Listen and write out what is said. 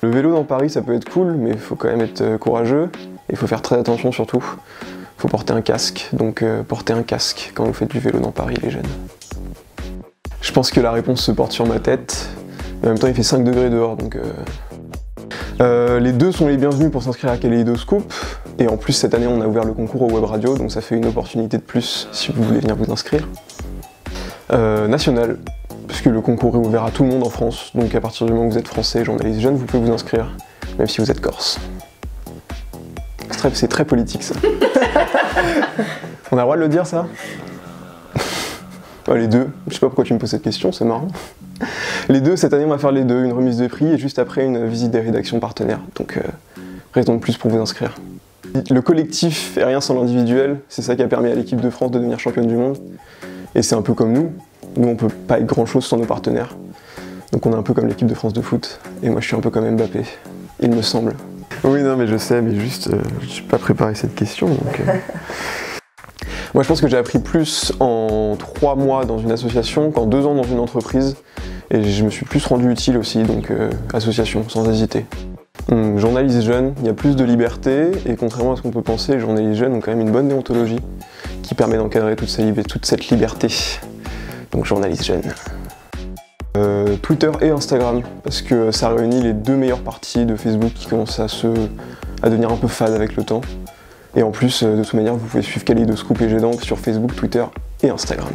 Le vélo dans Paris, ça peut être cool, mais il faut quand même être courageux. Il faut faire très attention surtout. Il faut porter un casque, donc portez un casque quand vous faites du vélo dans Paris, les jeunes. Je pense que la réponse se porte sur ma tête. En même temps, il fait 5 degrés dehors, donc... Les deux sont les bienvenus pour s'inscrire à Kaléidoscope. Et en plus, cette année, on a ouvert le concours au web radio, donc ça fait une opportunité de plus si vous voulez venir vous inscrire. National, puisque le concours est ouvert à tout le monde en France, donc à partir du moment où vous êtes français, journaliste jeune, vous pouvez vous inscrire, même si vous êtes corse. C'est très politique, ça. On a le droit de le dire, ça? Les deux, je sais pas pourquoi tu me poses cette question, c'est marrant. Les deux, cette année, on va faire les deux, une remise de prix et juste après une visite des rédactions partenaires. Donc, raison de plus pour vous inscrire. Le collectif est rien sans l'individuel, c'est ça qui a permis à l'équipe de France de devenir championne du monde. Et c'est un peu comme nous on peut pas être grand chose sans nos partenaires. Donc on est un peu comme l'équipe de France de foot, et moi je suis un peu comme Mbappé, il me semble. Oui, non mais je sais, mais juste, je n'ai pas préparé cette question, donc... Moi je pense que j'ai appris plus en 3 mois dans une association qu'en 2 ans dans une entreprise, et je me suis plus rendu utile aussi, donc association, sans hésiter. Journaliste jeune, il y a plus de liberté, et contrairement à ce qu'on peut penser, les journalistes jeunes ont quand même une bonne déontologie qui permet d'encadrer toute cette liberté. Donc journaliste jeune. Twitter et Instagram, parce que ça réunit les deux meilleures parties de Facebook qui commencent à devenir un peu fade avec le temps. Et en plus, de toute manière, vous pouvez suivre Kaléidoscope et G-Dank sur Facebook, Twitter et Instagram.